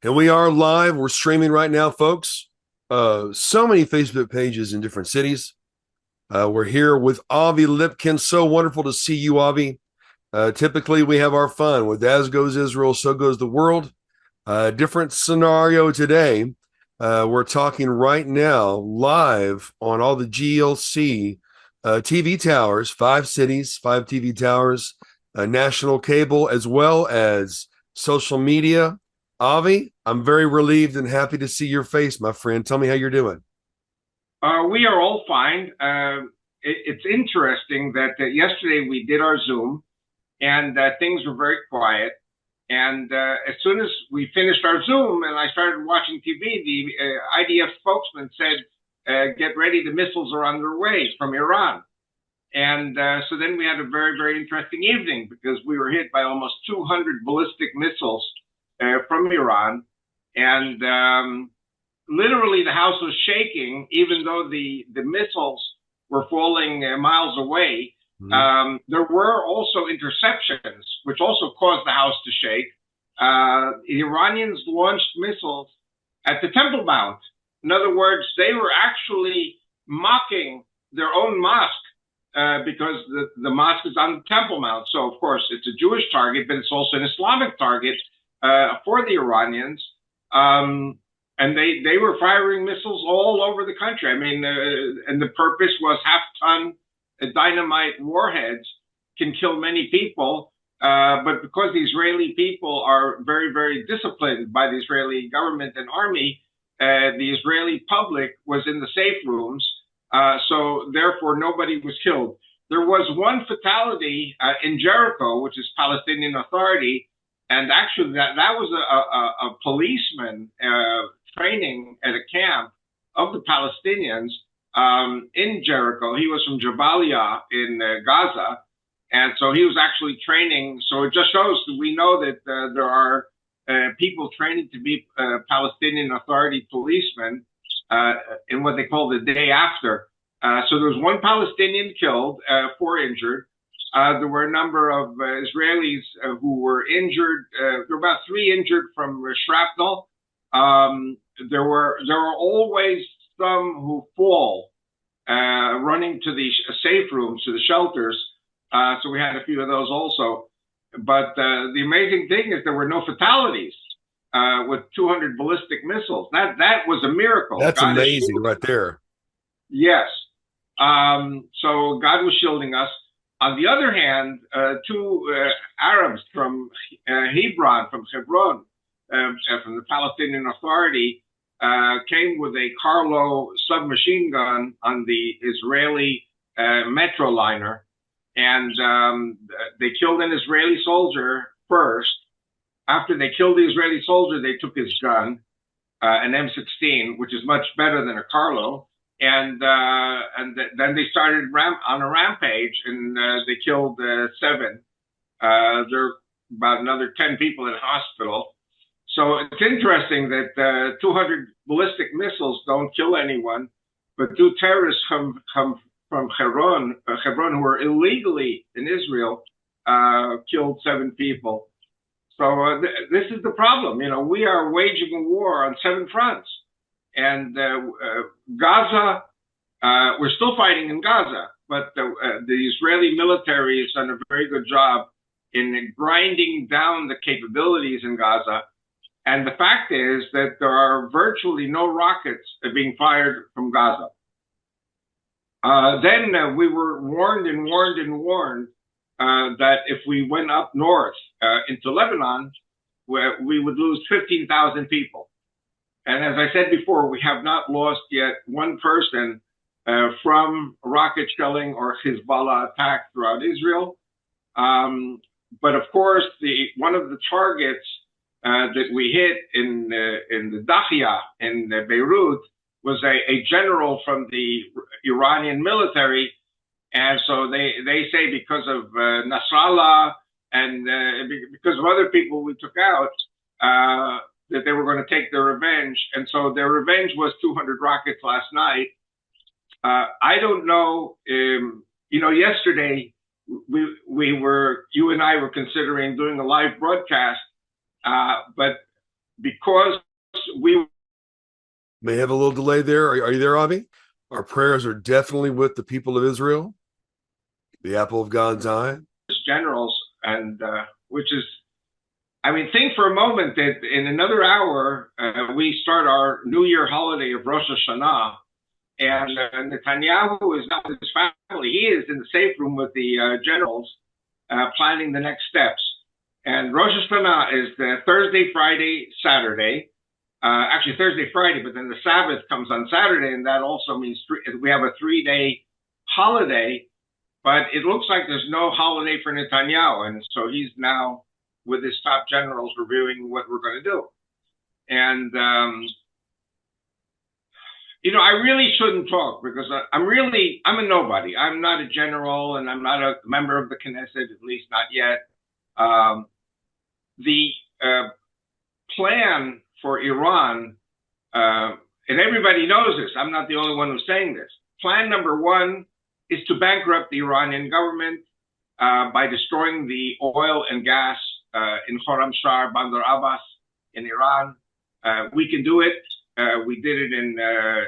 And we are live. We're streaming right now, folks. So many Facebook pages in different cities. We're here with Avi Lipkin. So wonderful to see you, Avi. Typically, we have our fun with As Goes Israel, So Goes the World. Different scenario today. We're talking right now live on all the GLC TV towers, 5 cities, 5 TV towers, national cable, as well as social media. Avi, I'm very relieved and happy to see your face, my friend. Tell me how you're doing. We are all fine. It's interesting that yesterday we did our Zoom and things were very quiet. And as soon as we finished our Zoom and I started watching TV, the IDF spokesman said, get ready, the missiles are on their way from Iran. And so then we had a very, very interesting evening because we were hit by almost 200 ballistic missiles from Iran. And literally the house was shaking, even though the missiles were falling miles away. There were also interceptions, which also caused the house to shake. The Iranians launched missiles at the Temple Mount. In other words, they were actually mocking their own mosque because the mosque is on the Temple Mount. So, of course, it's a Jewish target, but it's also an Islamic target for the Iranians. And they were firing missiles all over the country. I mean, and the purpose was half-ton dynamite warheads can kill many people. But because the Israeli people are very, very disciplined by the Israeli government and army, the Israeli public was in the safe rooms. So therefore, nobody was killed. There was one fatality in Jericho, which is Palestinian Authority. And actually, that was a policeman training at a camp of the Palestinians in Jericho. He was from Jabalia in Gaza. And so he was actually training. So it just shows that we know that there are people training to be Palestinian Authority policemen in what they call the day after. So there was one Palestinian killed, 4 injured. There were a number of Israelis who were injured. There were about 3 injured from shrapnel. There were always some who fall, running to the safe rooms, to the shelters. So we had a few of those also. But the amazing thing is there were no fatalities with 200 ballistic missiles. That was a miracle. That's God amazing right there. Yes. So God was shielding us. On the other hand, 2 Arabs from Hebron, from Hebron, from the Palestinian Authority, came with a Carlo submachine gun on the Israeli metro liner. And they killed an Israeli soldier first. After they killed the Israeli soldier, they took his gun, an M16, which is much better than a Carlo. And then they started on a rampage, and they killed 7. There are about another 10 people in hospital. So it's interesting that 200 ballistic missiles don't kill anyone, but 2 terrorists come from Hebron, who were illegally in Israel, killed 7 people. So this is the problem. You know, we are waging a war on 7 fronts. And Gaza, we're still fighting in Gaza, but the Israeli military has done a very good job in grinding down the capabilities in Gaza. And the fact is that there are virtually no rockets being fired from Gaza. Then we were warned that if we went up north into Lebanon, we would lose 15,000 people. And as I said before, we have not lost yet one person from rocket shelling or Hezbollah attack throughout Israel. But of course, one of the targets that we hit in the Dahia in Beirut was a general from the Iranian military. And so they say because of Nasrallah and because of other people we took out, that they were going to take their revenge. And so their revenge was 200 rockets last night. I don't know, yesterday you and I were considering doing a live broadcast, but because we May have a little delay there. Are you there, Avi? Our prayers are definitely with the people of Israel, the apple of God's eye. generals, and which is, I mean, think for a moment that in another hour we start our New Year holiday of Rosh Hashanah, and Netanyahu is not with his family. He is in the safe room with the generals, planning the next steps. And Rosh Hashanah is the Thursday, Friday, Saturday. Actually, Thursday, Friday, but then the Sabbath comes on Saturday, and that also means we have a 3-day holiday. But it looks like there's no holiday for Netanyahu, and so he's now with his top generals reviewing what we're going to do. And I really shouldn't talk because I'm a nobody. I'm not a general, and I'm not a member of the Knesset, at least not yet. The plan for Iran, and everybody knows this, I'm not the only one who's saying this. Plan number one is to bankrupt the Iranian government by destroying the oil and gas in Khorramshahr, Bandar Abbas in Iran. We can do it. We did it in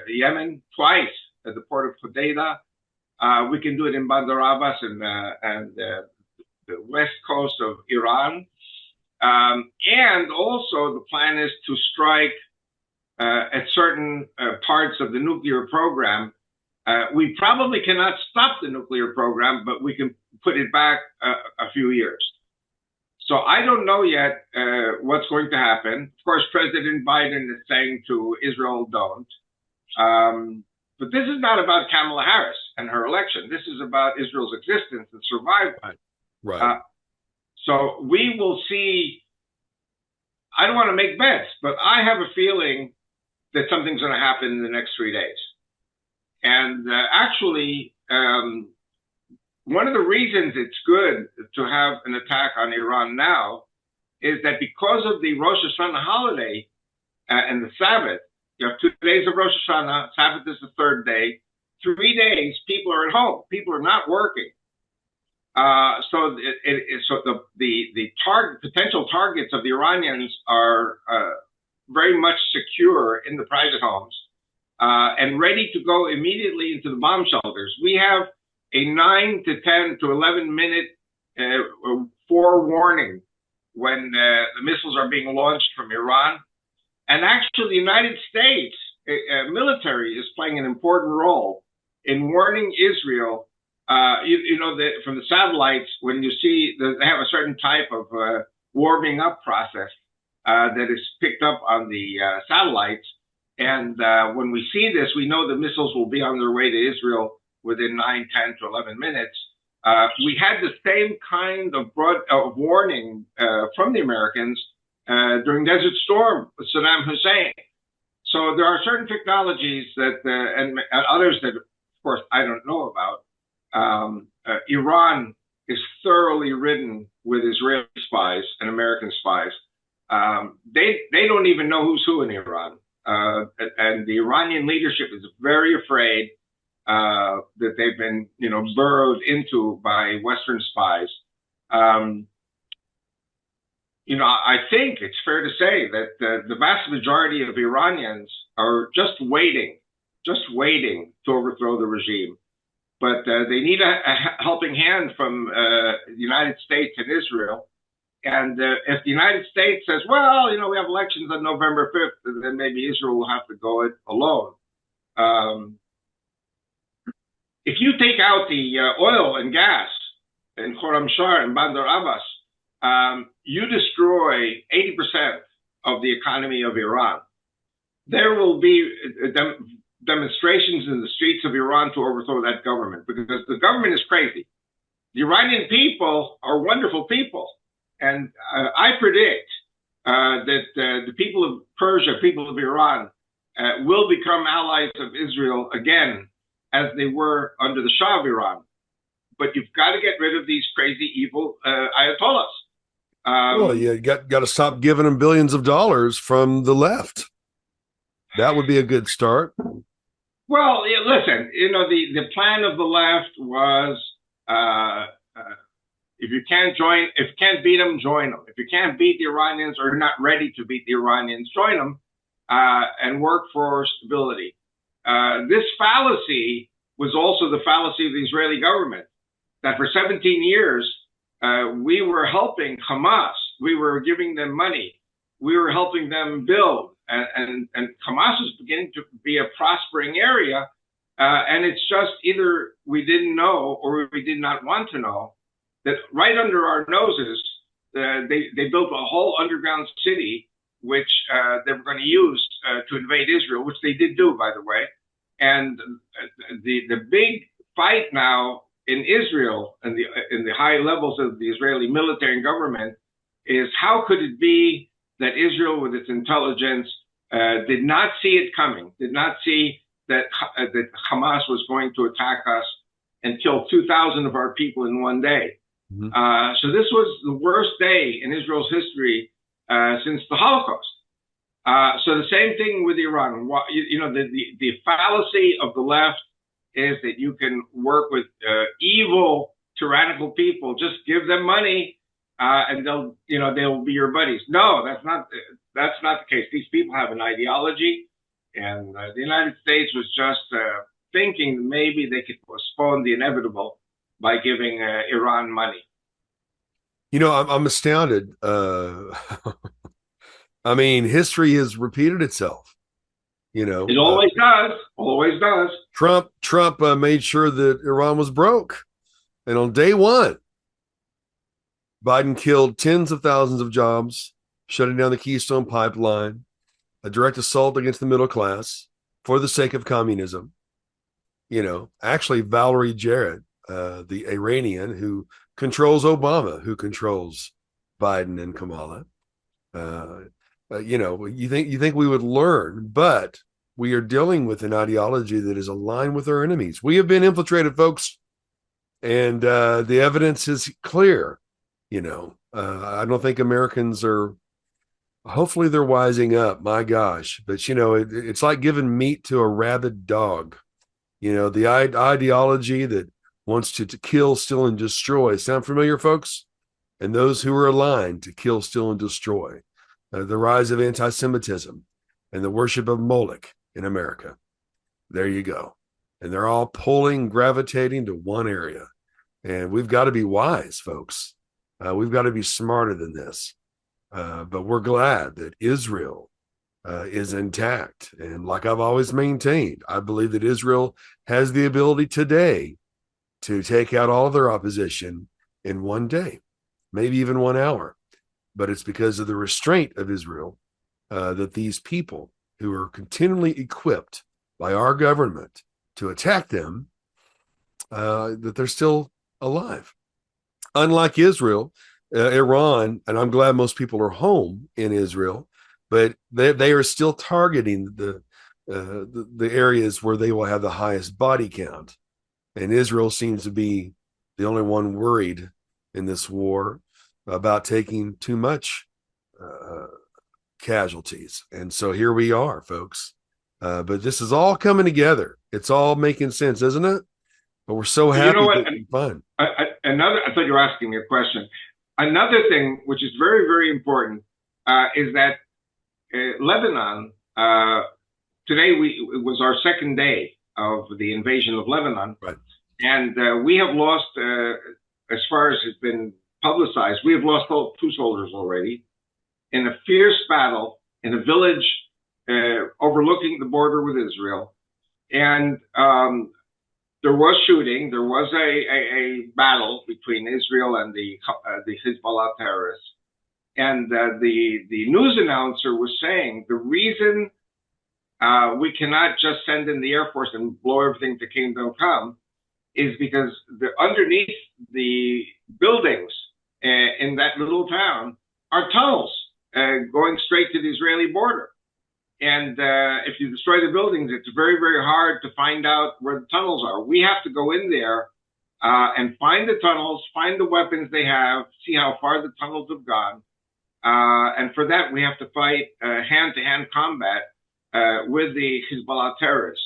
Yemen twice at the port of Hodeidah. We can do it in Bandar Abbas and the west coast of Iran. And also the plan is to strike at certain parts of the nuclear program. We probably cannot stop the nuclear program, but we can put it back a few years. So I don't know yet what's going to happen. Of course, President Biden is saying to Israel, don't. But this is not about Kamala Harris and her election. This is about Israel's existence and survival. Right. So we will see. I don't want to make bets, but I have a feeling that something's going to happen in the next 3 days. And actually, one of the reasons it's good to have an attack on Iran now is that because of the Rosh Hashanah holiday and the Sabbath, you have 2 days of Rosh Hashanah, Sabbath is the 3rd day, 3 days people are at home, people are not working. So the potential targets of the Iranians are very much secure in the private homes and ready to go immediately into the bomb shelters. We have a 9 to 10 to 11 minute forewarning when the missiles are being launched from Iran. And actually, the United States military is playing an important role in warning Israel. From the satellites, when you see they have a certain type of warming up process that is picked up on the satellites. And when we see this, we know the missiles will be on their way to Israel within 9, 10 to 11 minutes. We had the same kind of warning from the Americans during Desert Storm with Saddam Hussein. So there are certain technologies that, and others that, of course, I don't know about. Iran is thoroughly ridden with Israeli spies and American spies. They don't even know who's who in Iran. And the Iranian leadership is very afraid that they've been, burrowed into by Western spies. I think it's fair to say that the vast majority of Iranians are just waiting to overthrow the regime. But they need a helping hand from the United States and Israel. And if the United States says, well, we have elections on November 5th, then maybe Israel will have to go it alone. If you take out the oil and gas in Khorramshahr and Bandar Abbas, you destroy 80% of the economy of Iran. There will be demonstrations in the streets of Iran to overthrow that government because the government is crazy. The Iranian people are wonderful people. And I predict that the people of Persia, people of Iran, will become allies of Israel again, as they were under the Shah of Iran. But you've got to get rid of these crazy, evil Ayatollahs. Well, you got to stop giving them billions of dollars from the left. That would be a good start. Well, listen, the plan of the left was If you can't beat them, join them. If you can't beat the Iranians or you're not ready to beat the Iranians, join them and work for stability. This fallacy was also the fallacy of the Israeli government, that for 17 years, we were helping Hamas. We were giving them money. We were helping them build. And Hamas was beginning to be a prospering area. And it's just either we didn't know or we did not want to know that right under our noses, they built a whole underground city, which they were going to use to invade Israel, which they did do, by the way. And the big fight now in Israel and in the high levels of the Israeli military and government is how could it be that Israel, with its intelligence, did not see it coming, did not see that Hamas was going to attack us and kill 2,000 of our people in one day. Mm-hmm. So this was the worst day in Israel's history since the Holocaust. So the same thing with Iran. The fallacy of the left is that you can work with evil, tyrannical people. Just give them money, and they'll be your buddies. No, that's not the case. These people have an ideology, and the United States was just thinking maybe they could postpone the inevitable by giving Iran money. I'm astounded. I mean, history has repeated itself. It always does. Always does. Trump made sure that Iran was broke, and on day one, Biden killed tens of thousands of jobs, shutting down the Keystone Pipeline, a direct assault against the middle class for the sake of communism. Actually, Valerie Jarrett, the Iranian who controls Obama, who controls Biden and Kamala. You think we would learn, but we are dealing with an ideology that is aligned with our enemies. We have been infiltrated, folks, and the evidence is clear. I don't think Americans are. Hopefully, they're wising up. My gosh, but it's like giving meat to a rabid dog. The ideology that wants to kill, steal, and destroy. Sound familiar, folks? And those who are aligned to kill, steal, and destroy. The rise of anti-Semitism and the worship of Moloch in America. There you go. And they're all gravitating to one area. And we've got to be wise, folks. We've got to be smarter than this. But we're glad that Israel is intact. And like I've always maintained, I believe that Israel has the ability today to take out all of their opposition in one day, maybe even 1 hour. But it's because of the restraint of Israel that these people who are continually equipped by our government to attack them, that they're still alive. Unlike Israel, Iran, and I'm glad most people are home in Israel, but they are still targeting the areas where they will have the highest body count. And Israel seems to be the only one worried in this war about taking too much casualties. And so here we are, folks. But this is all coming together. It's all making sense, isn't it? But we're so happy that it's fun. I thought you were asking me a question. Another thing, which is very, very important, is that Lebanon, today it was our second day of the invasion of Lebanon. Right. And we have lost, as far as it's been publicized, we have lost 2 soldiers already in a fierce battle in a village overlooking the border with Israel. And there was shooting. There was a battle between Israel and the Hezbollah terrorists. And the news announcer was saying the reason we cannot just send in the Air Force and blow everything to kingdom come is because underneath the buildings in that little town are tunnels going straight to the Israeli border. And if you destroy the buildings, it's very, very hard to find out where the tunnels are. We have to go in there and find the tunnels, find the weapons they have, see how far the tunnels have gone. And for that, we have to fight hand-to-hand combat with the Hezbollah terrorists.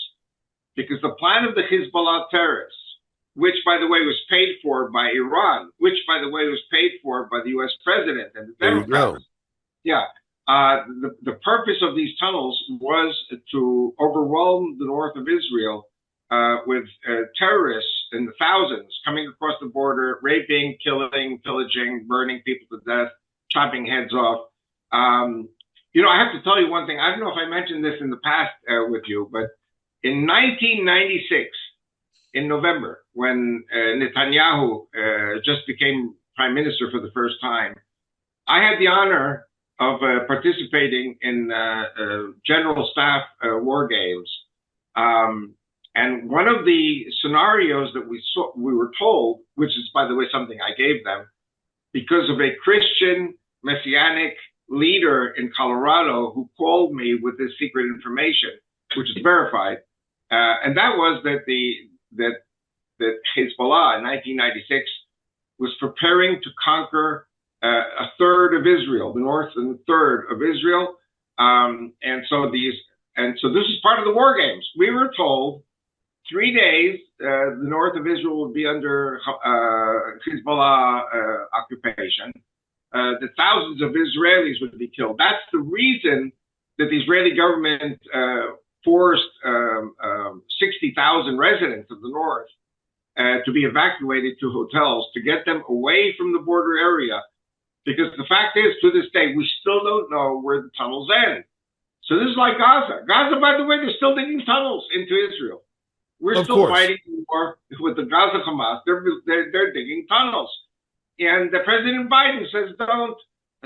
Because the plan of the Hezbollah terrorists which, by the way, was paid for by Iran, which, by the way, was paid for by the U.S. president and the There you Democrats. go. Yeah. The purpose of these tunnels was to overwhelm the north of Israel with terrorists in the thousands coming across the border, raping, killing, pillaging, burning people to death, chopping heads off. I have to tell you one thing. I don't know if I mentioned this in the past with you, but in 1996, in November, when Netanyahu just became prime minister for the first time, I had the honor of participating in general staff war games. And one of the scenarios that we were told, which is, by the way, something I gave them, because of a Christian messianic leader in Colorado who called me with this secret information, which is verified, and that was that Hezbollah in 1996 was preparing to conquer a third of Israel, the north and the third of Israel, and so this is part of the war games. We were told 3 days the north of Israel would be under Hezbollah occupation. That thousands of Israelis would be killed. That's the reason that the Israeli government forced 60,000 residents of the north to be evacuated to hotels to get them away from the border area. Because the fact is, to this day, we still don't know where the tunnels end. So this is like Gaza. Gaza, by the way, they're still digging tunnels into Israel. We're still fighting war with the Gaza Hamas. They're digging tunnels. And President Biden says don't.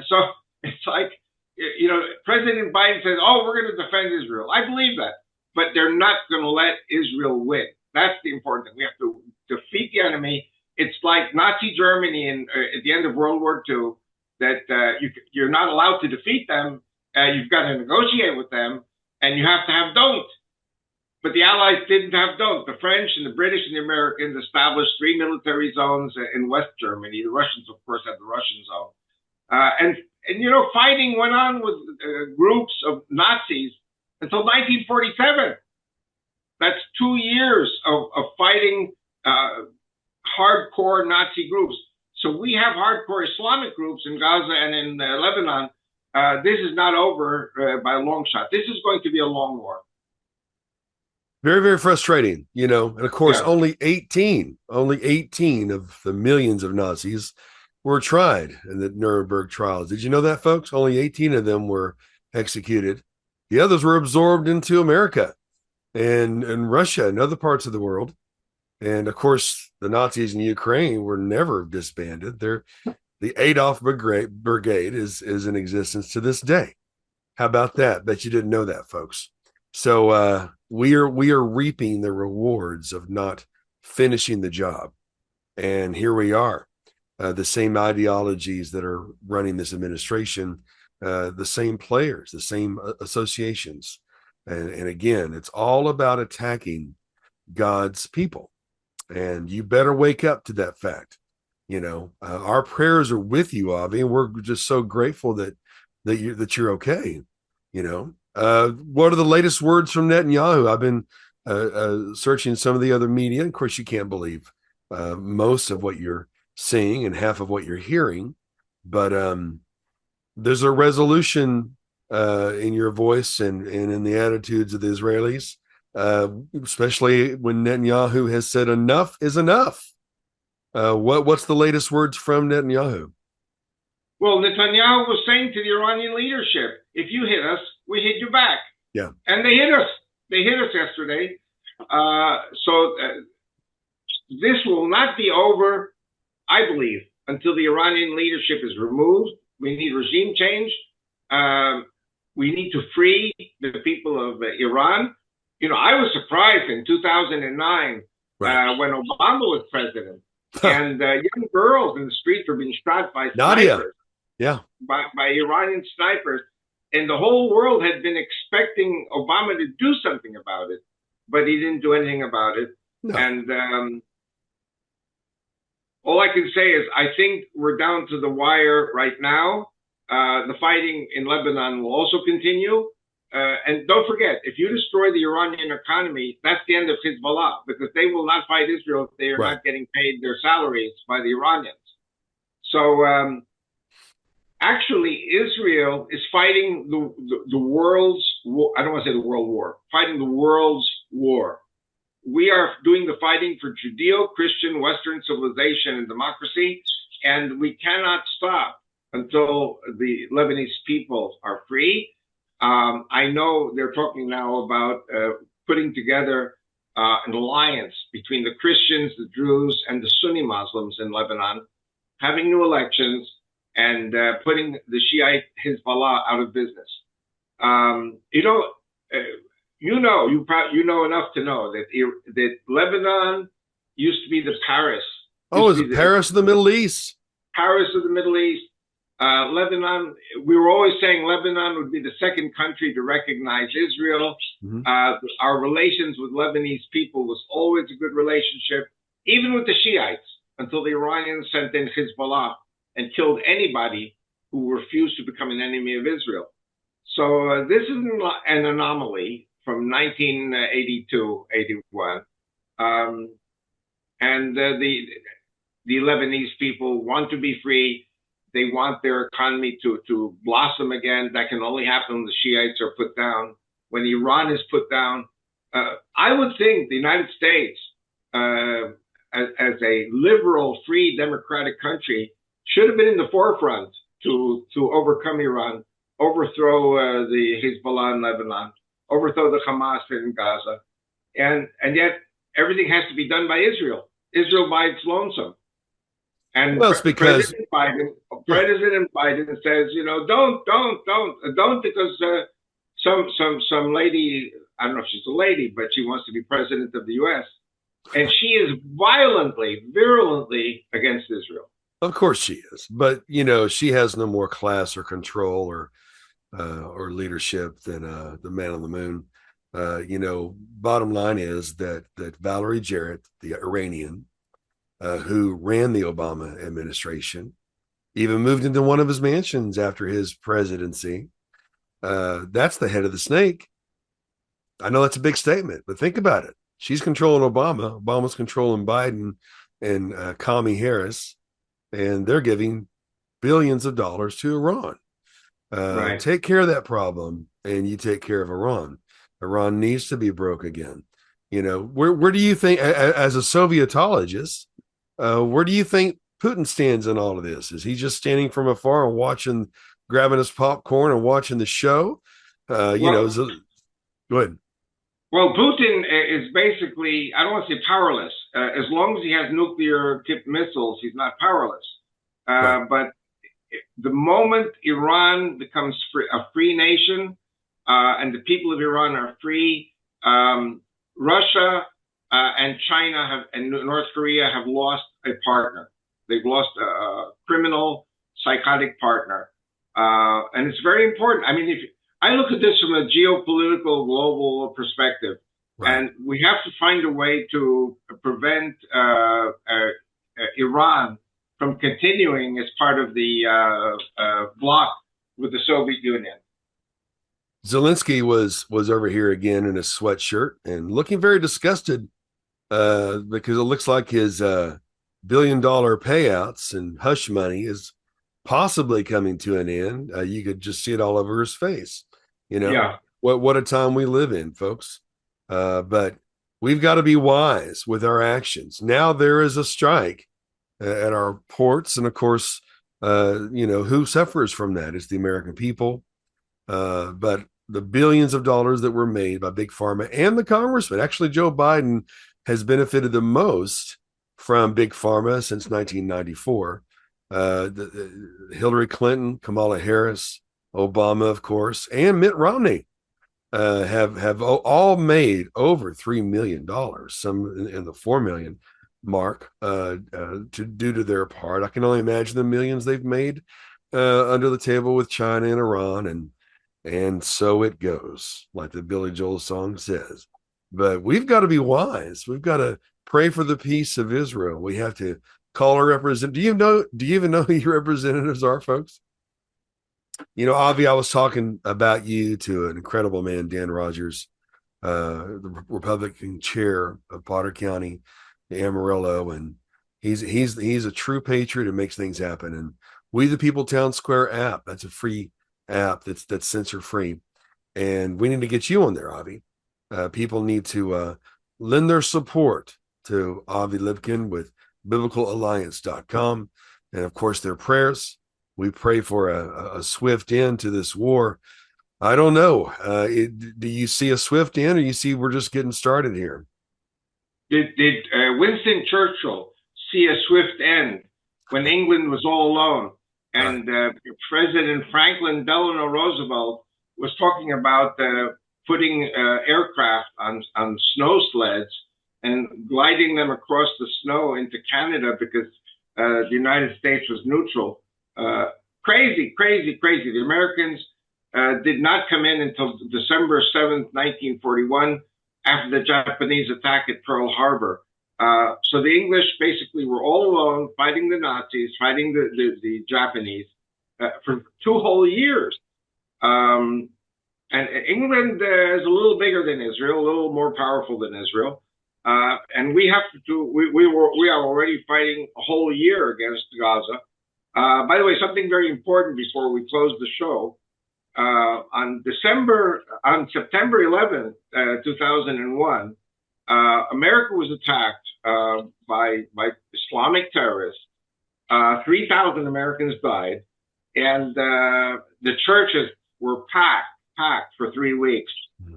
So it's like, President Biden says, oh, we're going to defend Israel. I believe that. But they're not going to let Israel win. That's the important thing. We have to defeat the enemy. It's like Nazi Germany at the end of World War II, that you're not allowed to defeat them. You've got to negotiate with them, and you have to have don't. But the Allies didn't have don't. The French and the British and the Americans established 3 military zones in West Germany. The Russians, of course, had the Russian zone. And fighting went on with groups of Nazis until 1947. That's 2 years of fighting hardcore Nazi groups. So we have hardcore Islamic groups in Gaza and in Lebanon. This is not over by a long shot. This is going to be a long war. Very, very frustrating, and of course, only 18 of the millions of Nazis were tried in the Nuremberg trials. Did you know that, folks? Only 18 of them were executed. The others were absorbed into America and Russia and other parts of the world. And of course, the Nazis in Ukraine were never disbanded. The Adolf Brigade is in existence to this day. How about that? Bet you didn't know that, folks. So we are reaping the rewards of not finishing the job. And here we are, the same ideologies that are running this administration, the same players, the same associations. And again, it's all about attacking God's people. And you better wake up to that fact. Our prayers are with you, Avi, and we're just so grateful that you're okay. What are the latest words from Netanyahu? I've been searching some of the other media. Of course, you can't believe most of what you're seeing and half of what you're hearing, but there's a resolution in your voice and in the attitudes of the Israelis, especially when Netanyahu has said enough is enough. What's the latest words from Netanyahu? Well, Netanyahu was saying to the Iranian leadership, if you hit us, we hit you back. Yeah. And they hit us. They hit us yesterday. So this will not be over, I believe, until the Iranian leadership is removed. We need regime change. We need to free the people of Iran. I was surprised in 2009 when Obama was president and young girls in the streets were being shot by snipers. Yeah. By Iranian snipers. And the whole world had been expecting Obama to do something about it, but he didn't do anything about it. No. And all I can say is I think we're down to the wire right now. The fighting in Lebanon will also continue. and don't forget, if you destroy the Iranian economy, that's the end of Hezbollah because they will not fight Israel if they are Right. not getting paid their salaries by the Iranians. So actually, Israel is fighting the world's war. I don't want to say the world war, fighting the world's war. We are doing the fighting for Judeo-Christian Western civilization and democracy, and we cannot stop until the Lebanese people are free. I know they're talking now about putting together an alliance between the Christians, the Druze, and the Sunni Muslims in Lebanon, having new elections, and putting the Shiite Hezbollah out of business. You know, you know enough to know that Lebanon used to be the Paris. Oh, Used is to it be the Paris of the Middle East? Paris of the Middle East. Lebanon, we were always saying Lebanon would be the second country to recognize Israel. Mm-hmm. Our relations with Lebanese people was always a good relationship, even with the Shiites, until the Iranians sent in Hezbollah and killed anybody who refused to become an enemy of Israel. So this is an anomaly from 1982, 81. And the Lebanese people want to be free. They want their economy to blossom again. That can only happen when the Shiites are put down. When Iran is put down, I would think the United States, as a liberal, free, democratic country, should have been in the forefront to overcome Iran, overthrow the Hezbollah in Lebanon, overthrow the Hamas in Gaza, and yet everything has to be done by Israel. Israel by its lonesome. And Well, it's because President Biden says, you know, don't, because some lady, I don't know if she's a lady, but she wants to be president of the U.S. and she is violently, virulently against Israel. of course she is, but you know she has no more class or control or leadership than the man on the moon. You know, bottom line is that Valerie Jarrett, the Iranian, who ran the Obama administration, even moved into one of his mansions after his presidency. That's the head of the snake. I know that's a big statement, but think about it. She's controlling Obama. Obama's controlling Biden and Kamala Harris, and they're giving billions of dollars to Iran. Right. Take care of that problem, and you take care of Iran. Iran needs to be broke again. You know, where do you think, as a Sovietologist, where do you think Putin stands in all of this? Is he just standing from afar and watching, grabbing his popcorn and watching the show? You know, go ahead. Well, Putin is basically, I don't want to say powerless. As long as he has nuclear tipped missiles, he's not powerless. Right. But the moment Iran becomes a free nation and the people of Iran are free, Russia and China and North Korea have lost a partner. They've lost a criminal, psychotic partner. And it's very important. I mean, if I look at this from a geopolitical global perspective, right, and we have to find a way to prevent Iran from continuing as part of the bloc with the Soviet Union. Zelensky was over here again in a sweatshirt and looking very disgusted because it looks like his $1 billion payouts and hush money is possibly coming to an end. You could just see it all over his face. You know, yeah. What a time we live in, folks. But we've got to be wise with our actions. Now there is a strike at our ports, and of course, you know, who suffers from that? It's the American people. But the billions of dollars that were made by Big Pharma and the congressman, actually, Joe Biden has benefited the most from Big Pharma since 1994. Hillary Clinton, Kamala Harris, Obama, of course, and Mitt Romney have all made over $3 million, some in the 4 million mark, due to their part. I can only imagine the millions they've made under the table with China and Iran, and so it goes, like the Billy Joel song says. But we've got to be wise. We've got to pray for the peace of Israel. We have to call our representatives. Do you even know who your representatives are, folks? Avi, I was talking about you to an incredible man, Dan Rogers, the Republican chair of Potter County, Amarillo, and he's a true patriot and makes things happen. And We the People Town Square app, that's a free app that's censor free, and we need to get you on there, Avi. People need to lend their support to Avi Lipkin with biblicalalliance.com, and of course their prayers. We pray for a swift end to this war. I don't know. Do you see a swift end, or you see we're just getting started here? Did Winston Churchill see a swift end when England was all alone? And President Franklin Delano Roosevelt was talking about putting aircraft on snow sleds and gliding them across the snow into Canada because the United States was neutral. Crazy, crazy, crazy. The Americans did not come in until December 7th, 1941, after the Japanese attack at Pearl Harbor. So the English basically were all alone fighting the Nazis, fighting the Japanese for 2 whole years. And England is a little bigger than Israel, a little more powerful than Israel. And we have to do, we are already fighting a whole year against Gaza. By the way, something very important before we close the show. On September 11th, 2001, America was attacked by Islamic terrorists. 3,000 Americans died, and the churches were packed for 3 weeks.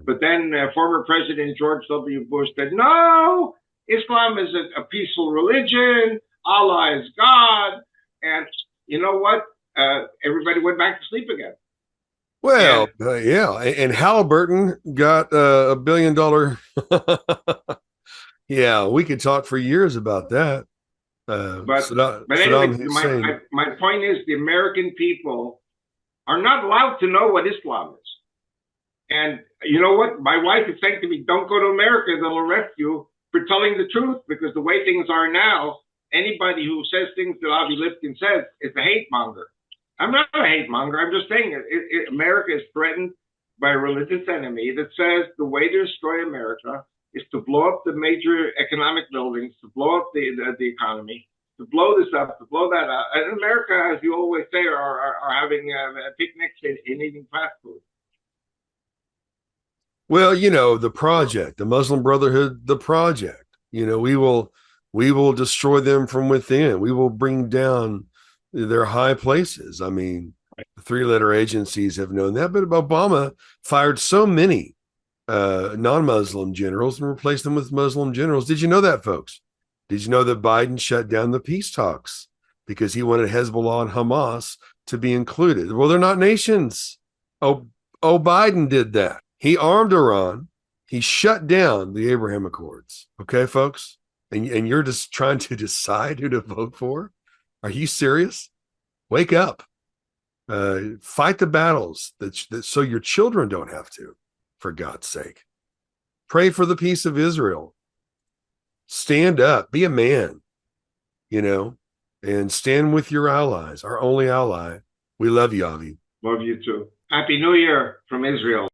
But then former President George W. Bush said, no, Islam is a peaceful religion. Allah is God. And you know what? Everybody went back to sleep again. Well, yeah. And Halliburton got $1 billion. Yeah, we could talk for years about that. But anyway, my point is the American people are not allowed to know what Islam is. And you know what? My wife is saying to me, don't go to America. They'll arrest you for telling the truth, because the way things are now, anybody who says things that Avi Lipkin says is a hate monger. I'm not a hate monger. I'm just saying America is threatened by a religious enemy that says the way to destroy America is to blow up the major economic buildings, to blow up the economy, to blow this up, to blow that up. And America, as you always say, are having picnics and eating fast food. Well, the project, the Muslim Brotherhood, the project, we will destroy them from within. We will bring down their high places. I mean, the 3-letter agencies have known that, but Obama fired so many non-Muslim generals and replaced them with Muslim generals. Did you know that, folks? Did you know that Biden shut down the peace talks because he wanted Hezbollah and Hamas to be included? Well, they're not nations. Biden did that. He armed Iran. He shut down the Abraham Accords. Okay, folks? And you're just trying to decide who to vote for? Are you serious? Wake up. Fight the battles that so your children don't have to, for God's sake. Pray for the peace of Israel. Stand up. Be a man, and stand with your allies, our only ally. We love you, Avi. Love you too. Happy New Year from Israel.